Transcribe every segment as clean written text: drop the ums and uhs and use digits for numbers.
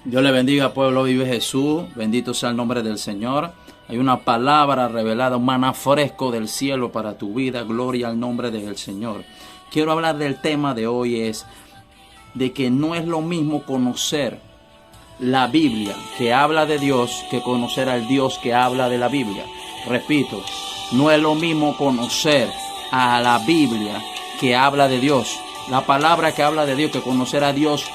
Dios le bendiga, pueblo, vive Jesús, bendito sea el nombre del Señor. Hay una palabra revelada, un maná fresco del cielo para tu vida, gloria al nombre del Señor. Quiero hablar del tema de hoy, es de que no es lo mismo conocer la Biblia que habla de Dios que conocer al Dios que habla de la Biblia. Repito, no es lo mismo conocer a la Biblia que habla de Dios, la palabra que habla de Dios, que conocer a Dios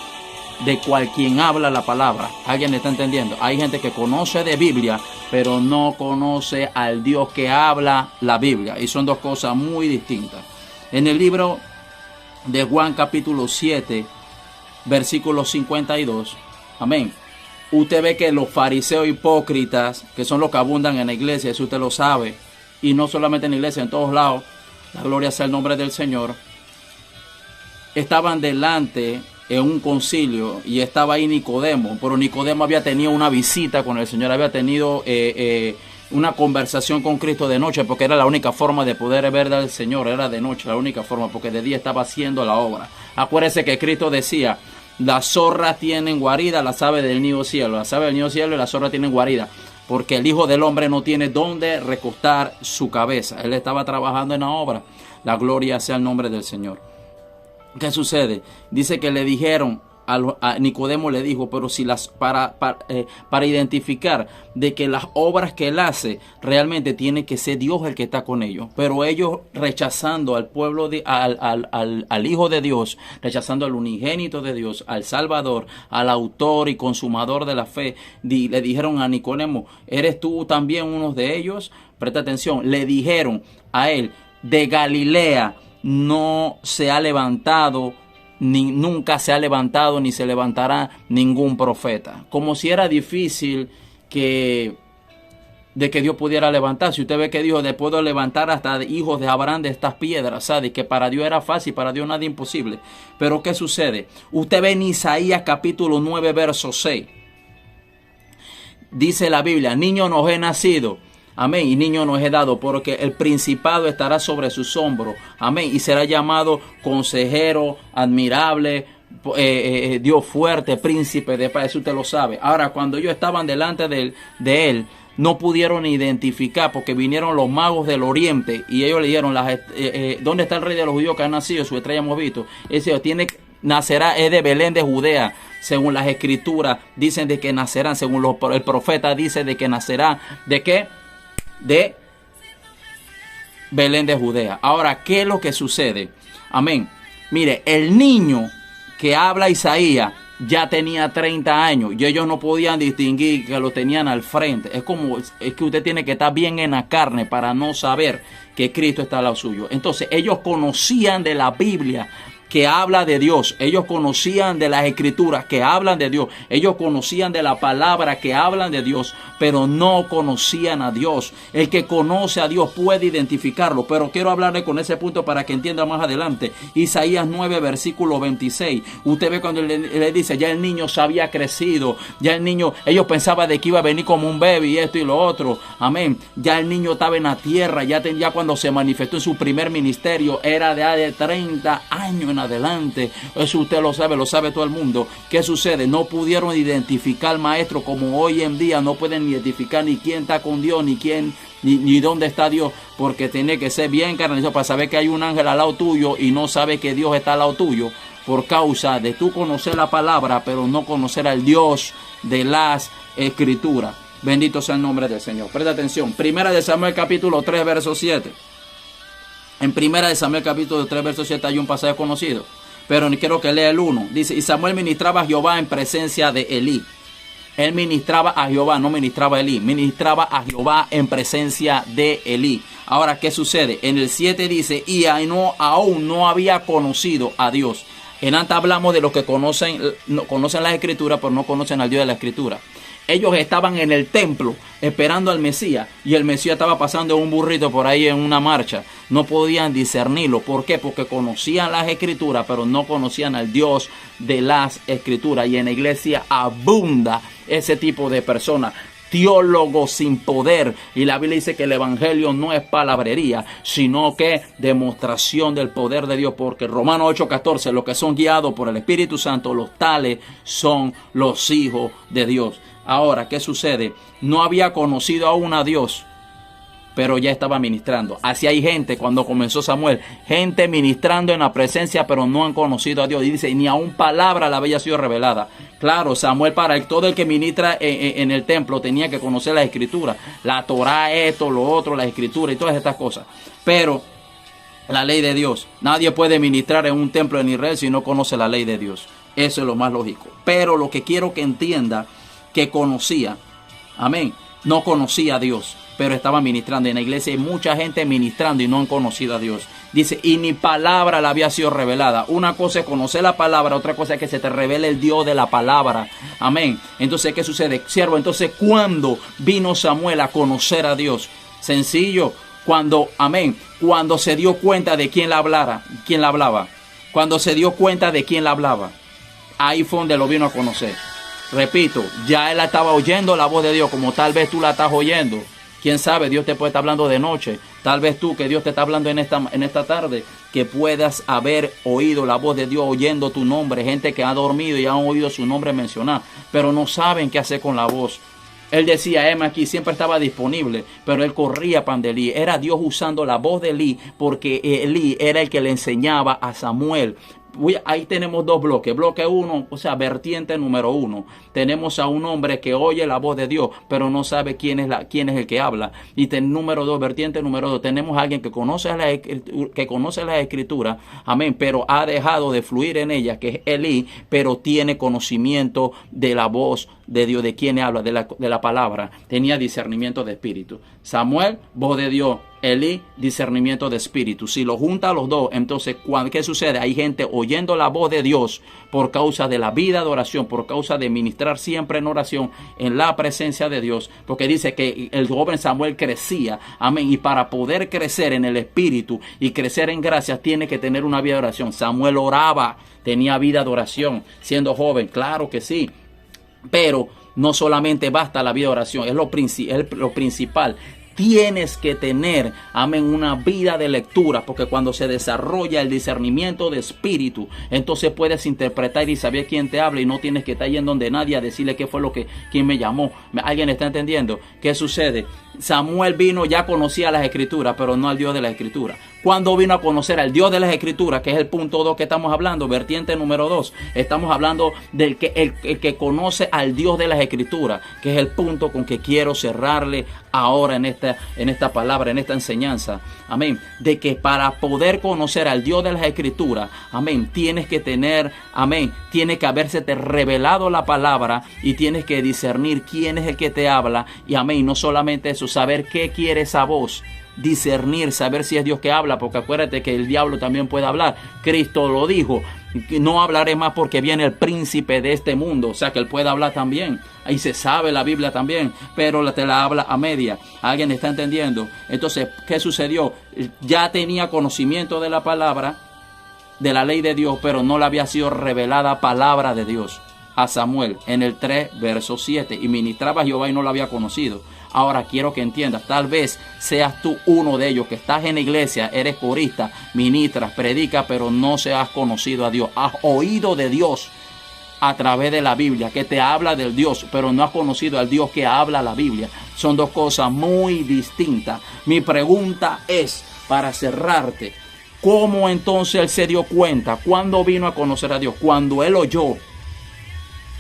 de cual quien habla la palabra. ¿Alguien está entendiendo? Hay gente que conoce de Biblia, pero no conoce al Dios que habla la Biblia. Y son dos cosas muy distintas. En el libro de Juan capítulo 7, versículo 52, amén, usted ve que los fariseos hipócritas, que son los que abundan en la iglesia, eso usted lo sabe, y no solamente en la iglesia, en todos lados, la gloria sea el nombre del Señor, estaban delante en un concilio y estaba ahí Nicodemo, pero Nicodemo había tenido una visita con el Señor, había tenido una conversación con Cristo de noche, porque era la única forma de poder ver al Señor, era de noche la única forma, porque de día estaba haciendo la obra. Acuérdese que Cristo decía: las zorras tienen guarida, las aves del nido cielo, las aves del nido cielo y las zorras tienen guarida, porque el Hijo del Hombre no tiene dónde recostar su cabeza. Él estaba trabajando en la obra. La gloria sea el nombre del Señor. ¿Qué sucede? Dice que le dijeron, a Nicodemo le dijo, pero si para identificar de que las obras que él hace realmente tiene que ser Dios el que está con ellos, pero ellos rechazando al pueblo, al Hijo de Dios, rechazando al unigénito de Dios, al Salvador, al autor y consumador de la fe, le dijeron a Nicodemo: ¿eres tú también uno de ellos? Presta atención, le dijeron a él: de Galilea no se ha levantado, nunca se ha levantado ni se levantará ningún profeta. Como si era difícil de que Dios pudiera levantar. Si usted ve que dijo: de puedo levantar hasta hijos de Abraham de estas piedras, ¿sabe? Que para Dios era fácil, para Dios nada imposible. Pero ¿qué sucede? Usted ve en Isaías capítulo 9 verso 6. Dice la Biblia: niño nos he nacido, amén, y niño nos he dado, porque el principado estará sobre sus hombros, amén, y será llamado consejero, admirable, Dios fuerte, príncipe de paz. Eso usted lo sabe. Ahora, cuando ellos estaban delante de él, no pudieron identificar, porque vinieron los magos del oriente y ellos le dijeron: ¿dónde está el rey de los judíos que ha nacido? Su estrella hemos visto. Ese nacerá, es de Belén de Judea. Según las escrituras dicen de que nacerán, según el profeta dice de que nacerá, ¿de qué? De Belén de Judea. Ahora, ¿qué es lo que sucede? Amén. Mire, el niño que habla Isaías ya tenía 30 años y ellos no podían distinguir que lo tenían al frente. Es que usted tiene que estar bien en la carne para no saber que Cristo está al lado suyo. Entonces, ellos conocían de la Biblia que habla de Dios, ellos conocían de las escrituras que hablan de Dios, ellos conocían de la palabra que hablan de Dios, pero no conocían a Dios. El que conoce a Dios puede identificarlo, pero quiero hablarle con ese punto para que entienda más adelante. Isaías 9 versículo 26, usted ve cuando le dice: ya el niño se había crecido, ya el niño, ellos pensaban de que iba a venir como un bebé y esto y lo otro, amén, ya el niño estaba en la tierra, ya cuando se manifestó en su primer ministerio era de 30 años en adelante. Eso usted lo sabe todo el mundo. ¿Qué sucede? No pudieron identificar al maestro, como hoy en día no pueden identificar ni quién está con Dios, ni dónde está Dios, porque tiene que ser bien carnalizado para saber que hay un ángel al lado tuyo y no sabe que Dios está al lado tuyo, por causa de tú conocer la palabra pero no conocer al Dios de las escrituras. Bendito sea el nombre del Señor. Presta atención, Primera de Samuel capítulo 3 verso 7. En Primera de Samuel capítulo 3 verso 7 hay un pasaje conocido, pero quiero que lea el 1. Dice: y Samuel ministraba a Jehová en presencia de Elí. Él ministraba a Jehová, no ministraba a Elí, ministraba a Jehová en presencia de Elí. Ahora, ¿qué sucede? En el 7 dice: y aún no había conocido a Dios. En antes hablamos de los que conocen las escrituras, pero no conocen al Dios de la escritura. Ellos estaban en el templo esperando al Mesías y el Mesías estaba pasando un burrito por ahí en una marcha. No podían discernirlo. ¿Por qué? Porque conocían las escrituras, pero no conocían al Dios de las escrituras. Y en la iglesia abunda ese tipo de personas. teólogos sin poder. Y la Biblia dice que el evangelio no es palabrería, sino que demostración del poder de Dios. Porque Romanos 8:14, los que son guiados por el Espíritu Santo, los tales son los hijos de Dios. Ahora, ¿qué sucede? No había conocido aún a Dios, pero ya estaba ministrando. Así hay gente cuando comenzó Samuel, gente ministrando en la presencia, pero no han conocido a Dios. Y dice, ni aún palabra le había sido revelada. Claro, Samuel, para todo el que ministra en el templo, tenía que conocer las escrituras, la Torá, esto, lo otro, la escritura y todas estas cosas. Pero la ley de Dios, nadie puede ministrar en un templo en Israel si no conoce la ley de Dios. Eso es lo más lógico. Pero lo que quiero que entienda, que conocía, amén, no conocía a Dios, pero estaba ministrando. En la iglesia hay mucha gente ministrando y no han conocido a Dios. Dice, y ni palabra le había sido revelada. Una cosa es conocer la palabra, otra cosa es que se te revele el Dios de la palabra. Amén. Entonces, ¿qué sucede? Siervo, entonces, ¿cuándo vino Samuel a conocer a Dios? Sencillo, cuando, amén, cuando se dio cuenta de quién la hablaba. Cuando se dio cuenta de quién la hablaba. Ahí fue donde lo vino a conocer. Repito, ya él estaba oyendo la voz de Dios, como tal vez tú la estás oyendo. Quién sabe, Dios te puede estar hablando de noche. Tal vez tú, que Dios te está hablando en esta tarde, que puedas haber oído la voz de Dios, oyendo tu nombre. Gente que ha dormido y han oído su nombre mencionar, pero no saben qué hacer con la voz. Él decía, aquí siempre estaba disponible, pero él corría pan de Elí. Era Dios usando la voz de Elí, porque Elí era el que le enseñaba a Samuel. Ahí tenemos dos bloques. Bloque 1, o sea, vertiente número 1. Tenemos a un hombre que oye la voz de Dios, pero no sabe quién es el que habla. Y número 2, vertiente número 2. Tenemos a alguien que conoce las escrituras, amén, pero ha dejado de fluir en ellas, que es Elí, pero tiene conocimiento de la voz de Dios, de quién habla, de la palabra. Tenía discernimiento de espíritu. Samuel, voz de Dios. Elí, discernimiento de espíritu. Si lo junta a los dos, entonces, ¿qué sucede? Hay gente oyendo la voz de Dios por causa de la vida de oración, por causa de ministrar siempre en oración, en la presencia de Dios, porque dice que el joven Samuel crecía, amén, y para poder crecer en el espíritu y crecer en gracia, tiene que tener una vida de oración. Samuel oraba, tenía vida de oración, siendo joven, claro que sí, pero no solamente basta la vida de oración, es lo principal. Tienes que tener, amén, una vida de lectura, porque cuando se desarrolla el discernimiento de espíritu, entonces puedes interpretar y saber quién te habla y no tienes que estar yendo donde nadie a decirle qué fue quién me llamó. ¿Alguien está entendiendo? ¿Qué sucede? Samuel vino, ya conocía las escrituras, pero no al Dios de las escrituras. Cuando vino a conocer al Dios de las escrituras, que es el punto 2 que estamos hablando, vertiente número 2, estamos hablando del el que conoce al Dios de las escrituras, que es el punto con que quiero cerrarle ahora en esta palabra, en esta enseñanza, amén, de que para poder conocer al Dios de las escrituras, amén, tienes que tener, amén, tiene que habérsete revelado la palabra y tienes que discernir quién es el que te habla, y amén, no solamente eso, saber qué quiere esa voz, discernir, saber si es Dios que habla, porque acuérdate que el diablo también puede hablar. Cristo lo dijo, no hablaré más porque viene el príncipe de este mundo, o sea que él puede hablar también. Ahí se sabe la Biblia también, pero te la habla a media. ¿Alguien está entendiendo? Entonces, ¿qué sucedió? Ya tenía conocimiento de la palabra, de la ley de Dios, pero no le había sido revelada palabra de Dios a Samuel en el 3, verso 7, y ministraba a Jehová y no lo había conocido. Ahora quiero que entiendas, tal vez seas tú uno de ellos, que estás en la iglesia, eres corista, ministras, predicas, pero no se has conocido a Dios. Has oído de Dios a través de la Biblia, que te habla del Dios, pero no has conocido al Dios que habla la Biblia. Son dos cosas muy distintas. Mi pregunta es, para cerrarte, ¿cómo entonces él se dio cuenta? ¿Cuándo vino a conocer a Dios? Cuando él oyó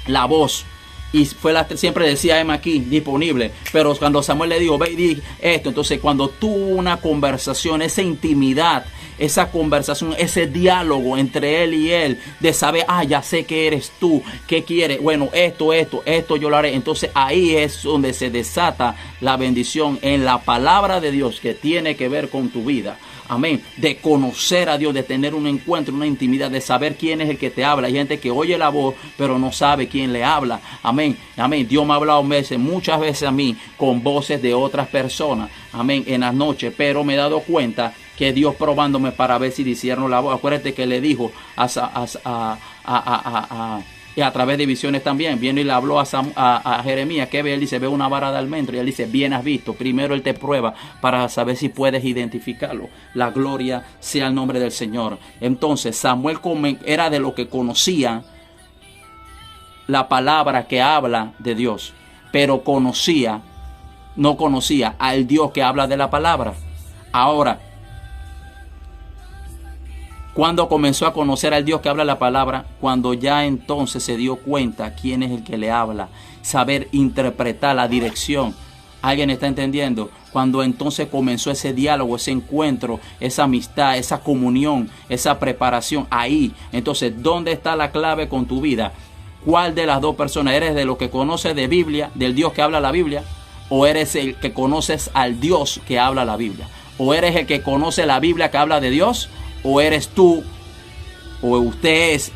la voz. Y siempre decía aquí disponible, pero cuando Samuel le dijo, ve y di esto, entonces cuando tuvo una conversación, esa intimidad, esa conversación, ese diálogo entre él y él, de saber, ya sé que eres tú, qué quieres, bueno, esto yo lo haré. Entonces ahí es donde se desata la bendición en la palabra de Dios que tiene que ver con tu vida. Amén, de conocer a Dios, de tener un encuentro, una intimidad, de saber quién es el que te habla. Hay gente que oye la voz, pero no sabe quién le habla. Amén, amén. Dios me ha hablado muchas veces a mí, con voces de otras personas. Amén, en las noches, pero me he dado cuenta que Dios probándome para ver si discierno la voz. Acuérdate que le dijo Y a través de visiones también. Viene y le habló a Jeremías. ¿Qué ve? Él dice, ve una vara de almendro. Y él dice, bien has visto. Primero él te prueba para saber si puedes identificarlo. La gloria sea el nombre del Señor. Entonces Samuel era de lo que conocía la palabra que habla de Dios. Pero no conocía al Dios que habla de la palabra. Ahora, cuando comenzó a conocer al Dios que habla la palabra, cuando ya entonces se dio cuenta quién es el que le habla, saber interpretar la dirección. ¿Alguien está entendiendo? Cuando entonces comenzó ese diálogo, ese encuentro, esa amistad, esa comunión, esa preparación, ahí. Entonces, ¿dónde está la clave con tu vida? ¿Cuál de las dos personas? ¿Eres de los que conoce de Biblia, del Dios que habla la Biblia? ¿O eres el que conoces al Dios que habla la Biblia? ¿O eres el que conoce la Biblia que habla de Dios? ¿O eres tú, o usted es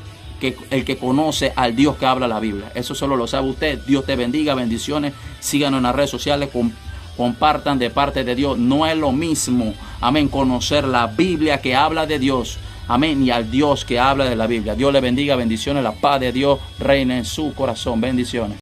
el que conoce al Dios que habla la Biblia? Eso solo lo sabe usted. Dios te bendiga, bendiciones. Síganos en las redes sociales, compartan de parte de Dios. No es lo mismo, amén, conocer la Biblia que habla de Dios, amén, y al Dios que habla de la Biblia. Dios le bendiga, bendiciones. La paz de Dios reina en su corazón. Bendiciones.